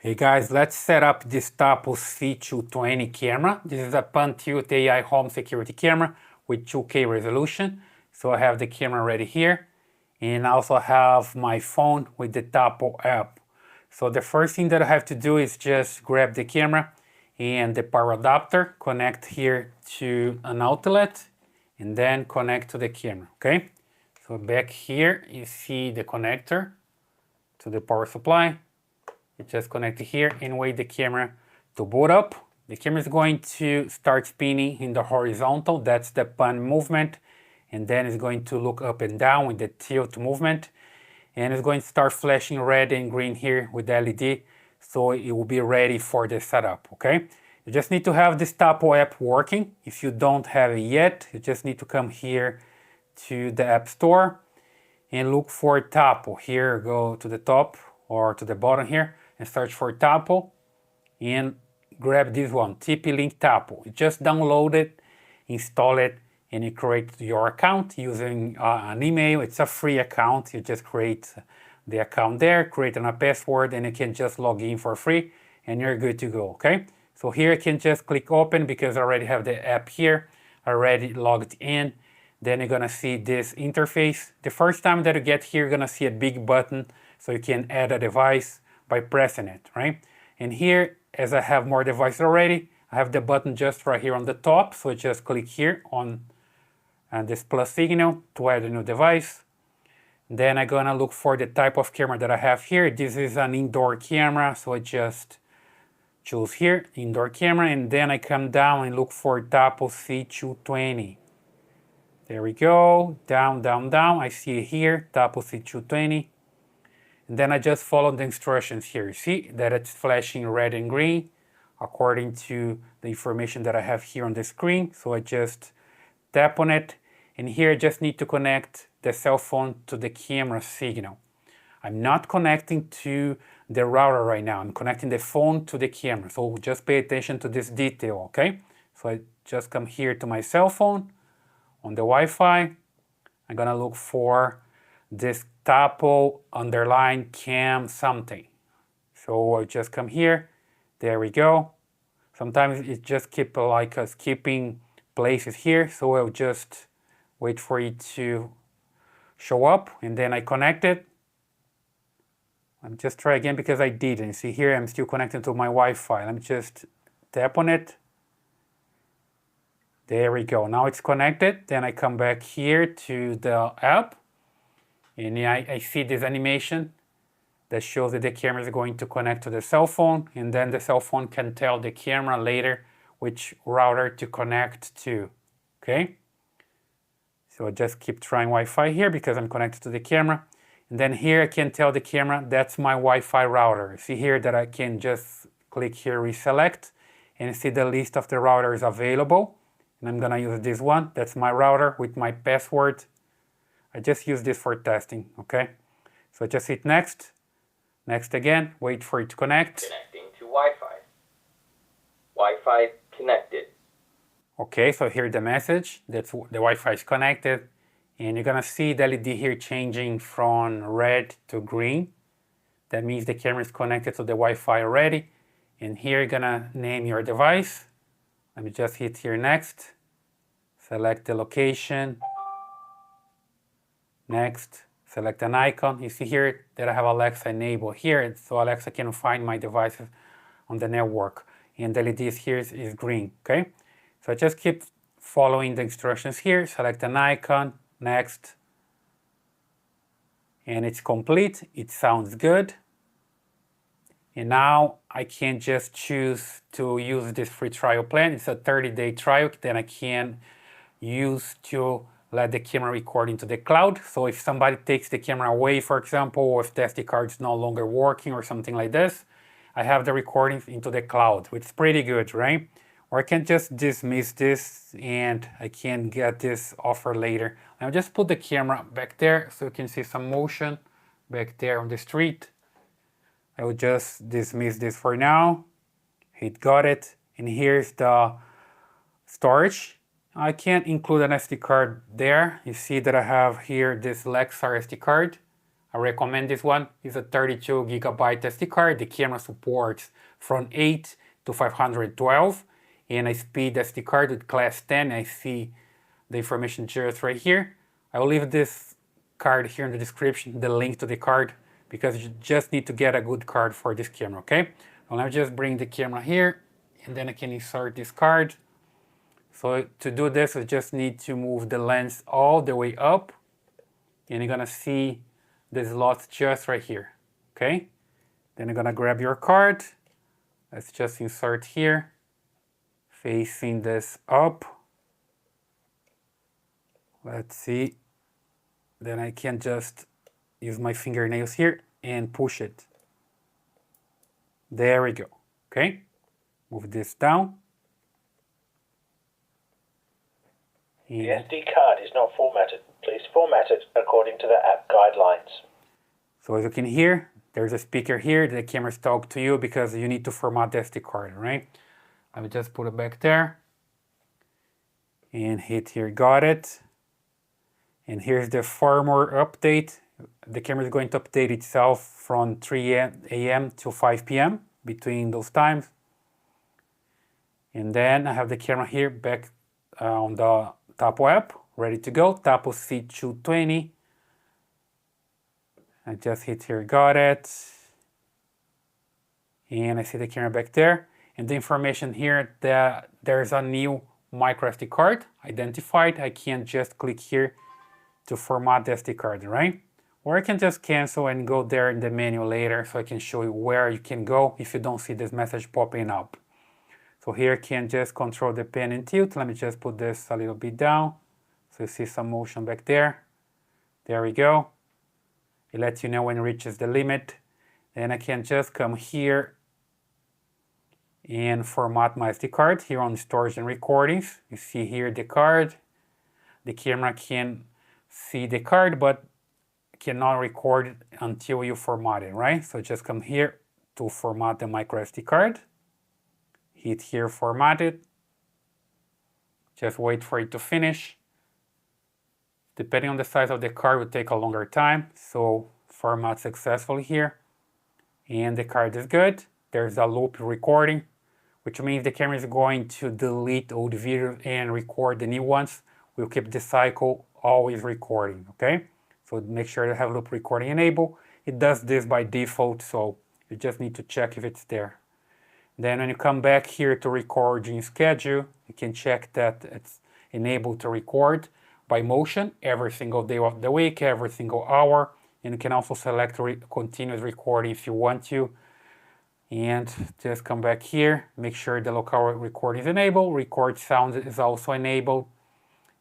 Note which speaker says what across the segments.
Speaker 1: Hey guys, let's set up this Tapo C220 camera. This is a pan-tilt AI home security camera with 2K resolution. So I have the camera ready here, and I also have my phone with the Tapo app. So the first thing that I have to do is just grab the camera and the power adapter, connect here to an outlet, and then connect to the camera, okay? So back here, you see the connector to the power supply. You just connect it here and wait the camera to boot up. The camera is going to start spinning in the horizontal, that's the pan movement, and then it's going to look up and down with the tilt movement, and it's going to start flashing red and green here with the LED, so it will be ready for the setup, okay? You just need to have this Tapo app working. If you don't have it yet, you just need to come here to the App Store and look for Tapo. Here, go to the top or to the bottom here and search for Tapo and grab this one, TP-Link Tapo. You just download it, install it, and you create your account using an email. It's a free account. You just create the account there, create a password, and you can just log in for free and you're good to go, okay? So here I can just click open because I already have the app here, already logged in. Then you're gonna see this interface. The first time that you get here, you're gonna see a big button so you can add a device by pressing it, right? And here, as I have more devices already, I have the button just right here on the top. So I just click here on this plus signal to add a new device. Then I'm gonna look for the type of camera that I have here. This is an indoor camera, so I just choose here, indoor camera, and then I come down and look for Tapo C220. There we go, down, down, down. I see it here, Tapo C220. And then I just follow the instructions here. You see that it's flashing red and green according to the information that I have here on the screen. So I just tap on it, and here I just need to connect the cell phone to the camera signal. I'm not connecting to the router right now. I'm connecting the phone to the camera. So just pay attention to this detail, okay? So I just come here to my cell phone on the Wi-Fi. I'm gonna look for this Tapo underline cam something. So I just come here, there we go. Sometimes it just keep like skipping places here, so I'll just wait for it to show up and then I connect it. Let me just try again because I didn't. See here, I'm still connected to my Wi-Fi. Let me just tap on it. There we go, now it's connected. Then I come back here to the app, and I see this animation that shows that the camera is going to connect to the cell phone, and then the cell phone can tell the camera later which router to connect to, okay? So I just keep trying Wi-Fi here because I'm connected to the camera. And then here I can tell the camera that's my Wi-Fi router. See here that I can just click here, reselect, and see the list of the routers available. And I'm gonna use this one, that's my router with my password. I just use this for testing, okay? So just hit next, next again, wait for it to connect.
Speaker 2: Connecting to Wi-Fi. Wi-Fi connected.
Speaker 1: Okay, so here the message, that's the Wi-Fi is connected, and you're gonna see the LED here changing from red to green. That means the camera is connected to the Wi-Fi already. And here you're gonna name your device. Let me just hit here next, select the location, next, select an icon. You see here that I have Alexa enabled here, so Alexa can find my devices on the network. And the LED here is green, okay? So I just keep following the instructions here, select an icon, next, and it's complete, it sounds good. And now I can just choose to use this free trial plan. It's a 30-day trial that I can use to let the camera record into the cloud. So if somebody takes the camera away, for example, or if the SD card is no longer working or something like this, I have the recording into the cloud, which is pretty good, right? Or I can just dismiss this and I can get this offer later. I'll just put the camera back there so you can see some motion back there on the street. I will just dismiss this for now, hit got it, and here's the storage. I can't include an SD card there. You see that I have here this Lexar SD card. I recommend this one. It's a 32 gigabyte SD card. The camera supports from 8 to 512 and a speed SD card with class 10. I see the information just right here. I will leave this card here in the description, the link to the card, because you just need to get a good card for this camera, okay? Now let me just bring the camera here and then I can insert this card. So to do this, I just need to move the lens all the way up and you're gonna see the slots just right here, okay? Then you're gonna grab your card. Let's just insert here, facing this up. Let's see. Then I can just use my fingernails here and push it. There we go, okay? Move this down.
Speaker 3: The SD card is not formatted. Please format it according to the app guidelines.
Speaker 1: So as you can hear, there's a speaker here. The camera's talking to you because you need to format the SD card, right? Let me just put it back there. And hit here, got it. And here's the firmware update. The camera is going to update itself from 3 a.m. to 5 p.m. between those times. And then I have the camera here back on the Tapo app, ready to go. Tapo C220. I just hit here, got it. And I see the camera back there. And the information here that there's a new microSD card identified. I can just click here to format the SD card, right? Or I can just cancel and go there in the menu later so I can show you where you can go if you don't see this message popping up. So here I can just control the pen and tilt. Let me just put this a little bit down so you see some motion back there. There we go. It lets you know when it reaches the limit. Then I can just come here and format my SD card here on storage and recordings. You see here the card. The camera can see the card but cannot record it until you format it, right? So just come here to format the microSD card. Hit here, format it. Just wait for it to finish. Depending on the size of the card, it will take a longer time. So format successfully here. And the card is good. There's a loop recording, which means the camera is going to delete old videos and record the new ones. We'll keep the cycle always recording, okay? So make sure to have loop recording enabled. It does this by default, so you just need to check if it's there. Then when you come back here to recording schedule, you can check that it's enabled to record by motion every single day of the week, every single hour. And you can also select continuous recording if you want to. And just come back here, make sure the local recording is enabled. Record sound is also enabled.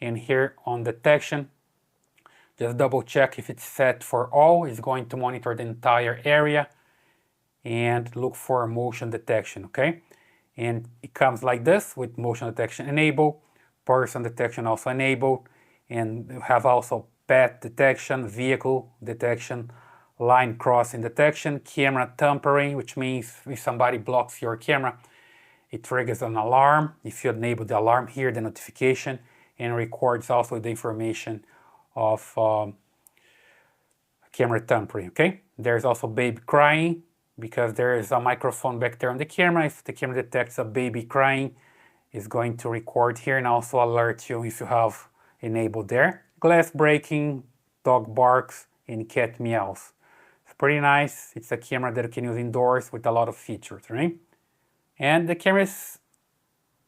Speaker 1: And here on detection, just double check if it's set for all. It's going to monitor the entire area and look for motion detection, okay? And it comes like this with motion detection enabled, person detection also enabled, and you have also path detection, vehicle detection, line crossing detection, camera tampering, which means if somebody blocks your camera, it triggers an alarm. If you enable the alarm here, the notification, and records also the information of camera tampering, okay? There's also baby crying, because there is a microphone back there on the camera. If the camera detects a baby crying, it's going to record here and also alert you if you have enabled there. Glass breaking, dog barks, and cat meows. It's pretty nice. It's a camera that you can use indoors with a lot of features, right? And the camera is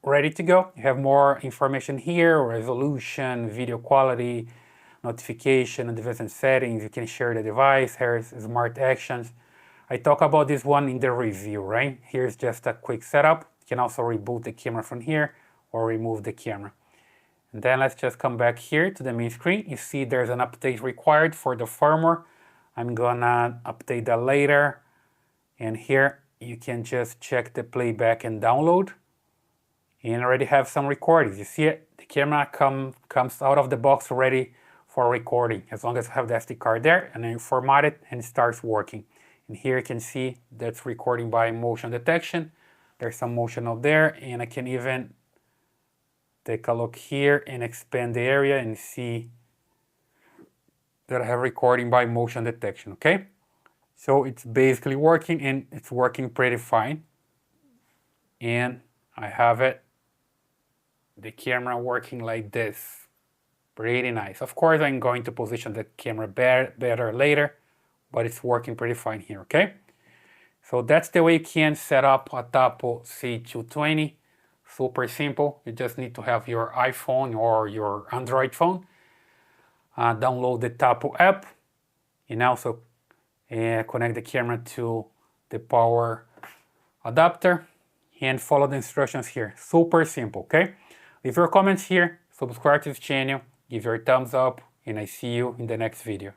Speaker 1: ready to go. You have more information here, resolution, video quality, notification, and device settings. You can share the device. Here's smart actions. I talk about this one in the review, right? Here's just a quick setup. You can also reboot the camera from here or remove the camera. And then let's just come back here to the main screen. You see there's an update required for the firmware. I'm gonna update that later. And here you can just check the playback and download. And already have some recordings. You see it? The camera comes out of the box ready for recording, as long as you have the SD card there, and then you format it and it starts working. And here you can see that's recording by motion detection. There's some motion up there, and I can even take a look here and expand the area and see that I have recording by motion detection, okay? So it's basically working, and it's working pretty fine. And I have the camera working like this. Pretty nice. Of course, I'm going to position the camera better later, but it's working pretty fine here, okay? So that's the way you can set up a Tapo C220. Super simple. You just need to have your iPhone or your Android phone. Download the Tapo app, and also connect the camera to the power adapter and follow the instructions here. Super simple, okay? Leave your comments here, subscribe to this channel, give your thumbs up, and I see you in the next video.